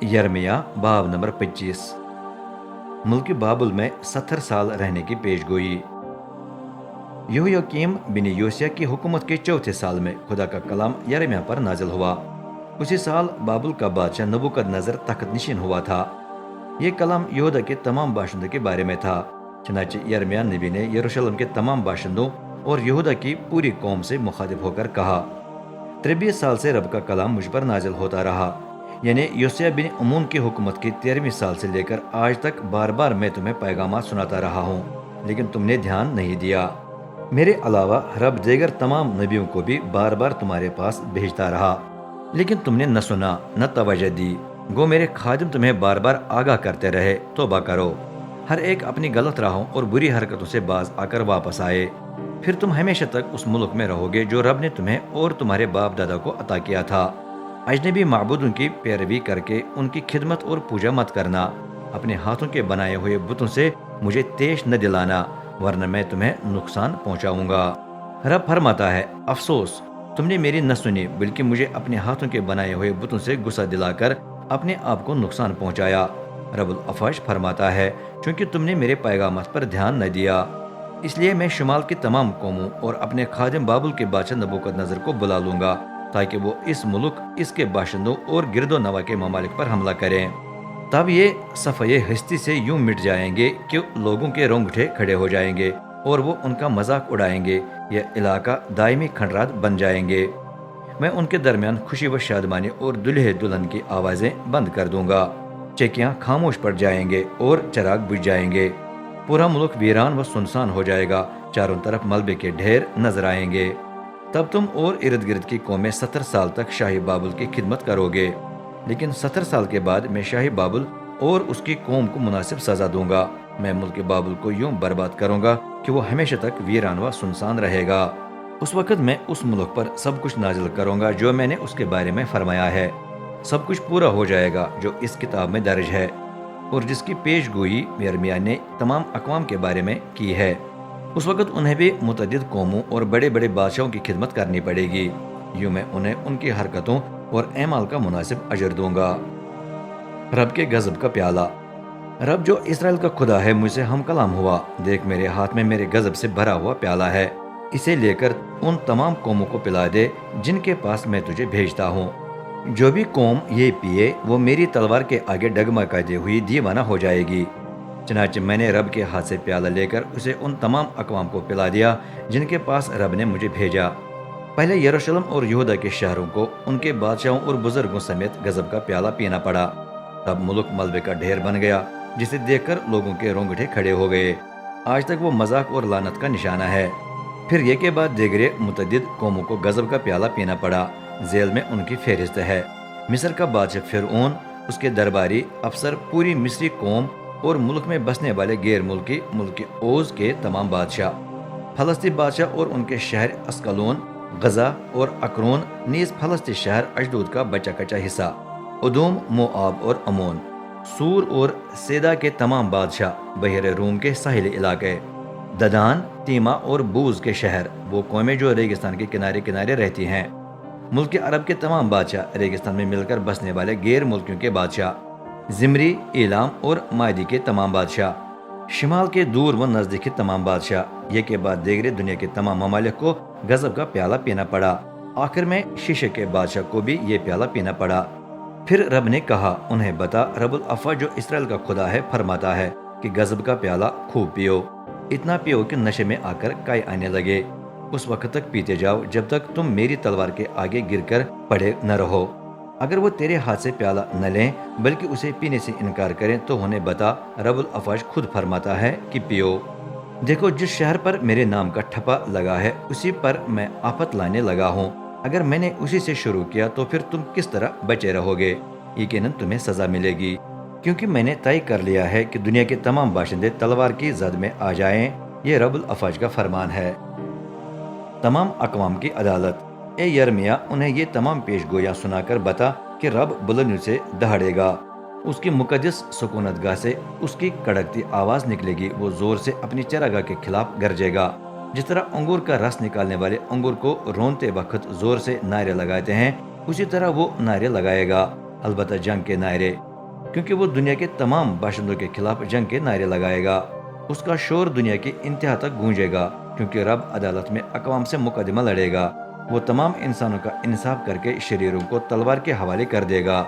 यरमिया बाब नंबर 25। मुल्क बाबुल में 70 साल रहने की पेशगोई। यहोयाकीम बिन योसिया की हुकूमत के चौथे साल में खुदा का कलाम यरमिया पर नाजिल हुआ। उसी साल बाबुल का बादशाह नबूकदनेस्सर तख्त नशीन हुआ था। ये कलाम यहूदा के तमाम बाशिंदों के बारे में था। चनाचे यरमिया नबी ने यरूशलेम के तमाम बाशिंदों और यहूदा की पूरी कौम से मुखातिब होकर कहा, 23 साल से रब का कलाम मुझ पर नाजिल होता रहा, यानी योसिया बिन अमून की हुकूमत की 13वीं साल से लेकर आज तक बार बार मैं तुम्हें पैगामात सुनाता रहा हूँ, लेकिन तुमने ध्यान नहीं दिया। मेरे अलावा रब देगर तमाम नबियों को भी बार बार तुम्हारे पास भेजता रहा, लेकिन तुमने न सुना न तवज्जो दी। गो मेरे खादिम तुम्हें बार बार आगाह करते रहे, तौबा करो, हर एक अपनी गलत राहों और बुरी हरकतों से बाज आकर वापस आए, फिर तुम हमेशा तक उस मुल्क में रहोगे जो रब ने तुम्हें और तुम्हारे बाप दादा को अता किया था। अजनबी माबूदों की पैरवी करके उनकी खिदमत और पूजा मत करना। अपने हाथों के बनाए हुए बुतों से मुझे तेश न दिलाना, वरना मैं तुम्हें नुकसान पहुंचाऊंगा। रब फरमाता है, अफसोस तुमने मेरी न सुनी, बल्कि मुझे अपने हाथों के बनाए हुए बुतों से गुस्सा दिलाकर अपने आप को नुकसान पहुंचाया। रब्बुल अफ़वाज फरमाता है, क्योंकि तुमने मेरे पैगामात पर ध्यान न दिया, इसलिए मैं शुमाल की तमाम कौमों और अपने खादिम बाबुल के बादशाह नबूकदनेस्सर को बुला लूंगा, ताकि वो इस मुल्क, इसके बाशिंदों और गिरदो नवा के ममालिक पर हमला करें। तब ये सफ़े हस्ती से यूं मिट जाएंगे कि लोगों के रोंगटे खड़े हो जाएंगे और वो उनका मजाक उड़ाएंगे। यह इलाका दायमी खंडरात बन जाएंगे। मैं उनके दरमियान खुशी व शादमानी और दुल्हे दुल्हन की आवाज़ें बंद कर दूंगा। चेकियां खामोश पड़ जाएंगे और चराग बुझ जाएंगे। पूरा मुल्क वीरान व सुनसान हो जाएगा, चारों तरफ मलबे के ढेर नजर आएंगे। तब तुम और इर्द गिर्द की कौमें 70 साल तक शाही बाबुल की खिदमत करोगे, लेकिन 70 साल के बाद मैं शाही बाबुल और उसकी कौम को मुनासिब सजा दूंगा। मैं मुल्क बाबुल को यूं बर्बाद करूंगा कि वो हमेशा तक वीरान व सुनसान रहेगा। उस वक्त मैं उस मुल्क पर सब कुछ नाजिल करूंगा जो मैंने उसके बारे में फरमाया है। सब कुछ पूरा हो जाएगा जो इस किताब में दर्ज है और जिसकी पेशगोई यरमिया ने तमाम अक़वाम के बारे में की है। उस वक्त उन्हें भी मुतअद्दिद कौमों और बड़े बड़े बादशाहों की खिदमत करनी पड़ेगी। यूं मैं उन्हें उनकी हरकतों और एमाल का मुनासिब अजर दूंगा। रब के गज़ब का प्याला। रब जो इसराइल का खुदा है मुझसे हम कलाम हुआ, देख मेरे हाथ में मेरे गज़ब से भरा हुआ प्याला है, इसे लेकर उन तमाम कौमों को पिला दे जिनके पास मैं तुझे भेजता हूँ। जो भी कौम ये पिए वो मेरी तलवार के आगे डगमगाती हुई दीवाना हो जाएगी। चनाचे मैंने रब के हाथ से प्याला लेकर उसे उन तमाम अक़वाम को पिला दिया जिनके पास रब ने मुझे भेजा। पहले यरूशलेम और यहूदा के शहरों को उनके बादशाहों और बुजुर्गों समेत गज़ब का प्याला पीना पड़ा। तब मुल्क मलबे का ढेर बन गया, जिसे देखकर लोगों के रोंगटे खड़े हो गए। आज तक वो मजाक और लानत का निशाना है। फिर ये के बाद दीगरे मुतअद्दिद कौमों को गज़ब का प्याला पीना पड़ा। जेल में उनकी फहरिस्त है। मिस्र का बादशाह फिरौन, उसके दरबारी अफसर, पूरी मिस्री कौम और मुल्क में बसने वाले गैर मुल्की ओज के तमाम बादशाह, फलस्तीन बादशाह और उनके शहर अस्कलोन, गजा और अकरोन, नीज फलस्तीन शहर अशदोद का बचा कचा हिस्सा, उदूम, मोआब और अमोन, सूर और सेदा के तमाम बादशाह, बहरे रूम के साहिली इलाके, ददान, तीमा और बूज के शहर, वो कौमें जो रेगिस्तान के किनारे किनारे रहती हैं, मुल्क अरब के तमाम बादशाह, रेगिस्तान में मिलकर बसने वाले गैर मुल्कियों के बादशाह, जिमरी, इलाम और मादी के तमाम बादशाह, शिमाल के दूर व नज़दीकी तमाम बादशाह। ये के बाद देगरे दुनिया के तमाम ममालिक को गज़ब का प्याला पीना पड़ा। आखिर में शीशे के बादशाह को भी ये प्याला पीना पड़ा। फिर रब ने कहा, उन्हें बता, रब्बुल अफ़वाज जो इसराइल का खुदा है फरमाता है कि गज़ब का प्याला खूब पियो, इतना पियो कि नशे में आकर काई आने लगे। उस वक्त तक पीते जाओ जब तक तुम मेरी तलवार के आगे गिरकर पड़े न रहो। अगर वो तेरे हाथ से प्याला न लें बल्कि उसे पीने से इनकार करें तो उन्हें बता, रब्बुल अफ़वाज खुद फरमाता है कि पियो। देखो, जिस शहर पर मेरे नाम का ठप्पा लगा है उसी पर मैं आफत लाने लगा हूँ। अगर मैंने उसी से शुरू किया तो फिर तुम किस तरह बचे रहोगे? यकीनन तुम्हें सजा मिलेगी, क्योंकि मैंने तय कर लिया है कि दुनिया के तमाम बाशिंदे तलवार की जद में आ जाएं। ये रब्बुल अफ़वाज का फरमान है। तमाम अक़वाम की अदालत। ए यरमिया, उन्हें ये तमाम पेशगोयां सुनाकर बता कि रब बुलंदियों से दहाड़ेगा, उसकी मुकद्दस सुकूनतगाह से उसकी कड़कती आवाज़ निकलेगी। वो ज़ोर से अपनी चरागाह के खिलाफ गरजेगा। जिस तरह अंगूर का रस निकालने वाले अंगूर को रोनते वक्त जोर से नारे लगाते हैं, उसी तरह वो नारे लगाएगा, अलबत्ता जंग के नारे। کیونکہ وہ دنیا کے تمام باشندوں کے خلاف جنگ کے نعرے لگائے گا۔ اس کا شور دنیا کی انتہا تک گونجے گا، کیونکہ رب عدالت میں اقوام سے مقدمہ لڑے گا۔ وہ تمام انسانوں کا انصاف کر کے شریروں کو تلوار کے حوالے کر دے گا۔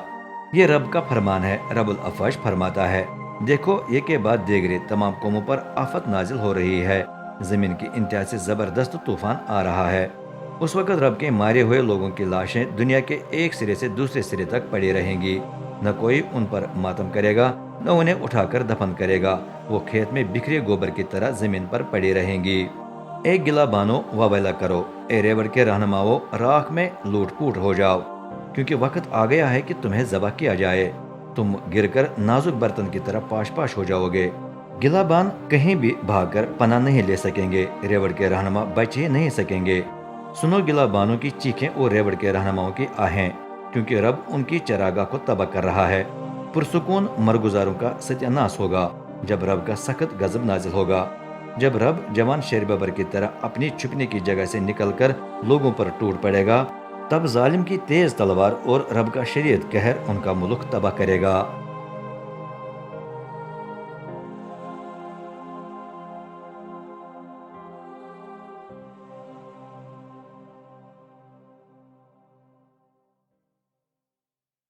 یہ رب کا فرمان ہے۔ رب الافواج فرماتا ہے، دیکھو یہ کے بعد دیگرے تمام قوموں پر آفت نازل ہو رہی ہے، زمین کی انتہا سے زبردست طوفان آ رہا ہے۔ اس وقت رب کے مارے ہوئے لوگوں کی لاشیں دنیا کے ایک سرے سے دوسرے سرے تک پڑی رہیں گی، نہ کوئی ان پر ماتم کرے گا، نہ انہیں اٹھا کر دفن کرے گا۔ وہ کھیت میں بکھرے گوبر کی طرح زمین پر پڑی رہیں گی۔ اے گلا بانو واویلا کرو، اے ریوڑ کے رہنماؤ راکھ میں لوٹ پوٹ ہو جاؤ، کیونکہ وقت آ گیا ہے کہ تمہیں ذبح کیا جائے۔ تم گر کر نازک برتن کی طرح پاش پاش ہو جاؤ گے۔ گلا بان کہیں بھی بھاگ کر پناہ نہیں لے سکیں گے، ریوڑ کے رہنما بچ ہی نہیں سکیں گے۔ سنو گلا بانوں کی چیخیں اور ریوڑ کے رہنماؤں کی آہیں، کیونکہ رب ان کی چراگاہ کو تباہ کر رہا ہے۔ پرسکون مرگزاروں کا ستیہ ناس ہوگا جب رب کا سخت غضب نازل ہوگا، جب رب جوان شیر ببر کی طرح اپنی چھپنے کی جگہ سے نکل کر لوگوں پر ٹوٹ پڑے گا، تب ظالم کی تیز تلوار اور رب کا شدید قہر ان کا ملک تباہ کرے گا۔